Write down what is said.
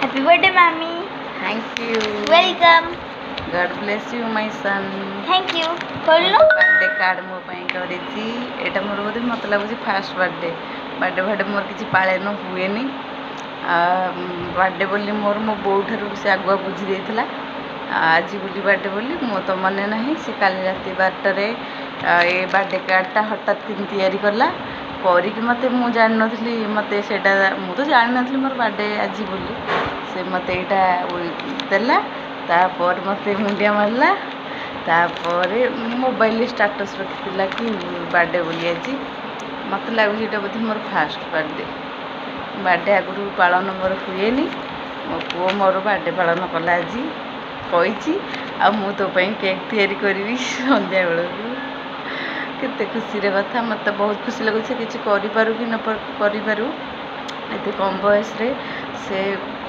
Happy birthday, mommy. Thank you. Welcome. God bless you, my son. Thank you. खोलो. Birthday card मो पई करिछि एटा मोर बोधे मत लागुछि fast birthday मोर किछि पालन हुएनी बर्थडे बोली मोर मो बो ठारू से आगुआ बुझी देइथिला आज बोली बर्थडे बोली मो तो मने नाही से काली राति 12 रे ए बर्थडे कार्डटा हठात किन तैयारी करला करिक मते मु जान नथली मते सेटा मु तो जान नथली मोर बर्थडे आज बोली से मते एटा देला तापर मते मुंडिया मारला तापर मोबाइल स्टाटस रखिला कि बर्थडे बोली आज मत लगुच बोधे मोर फास्ट बर्थडे आगुरी पालन मोर हुएनी मो पुओ मोर बर्थडे पालन कला आज कही आ मु तो केक तैयारी करी संध्या बेलू केते खुशी रे कथा मत बहुत खुशी लगुच किसी करूँ कि न करूँ एत कम बयस रे से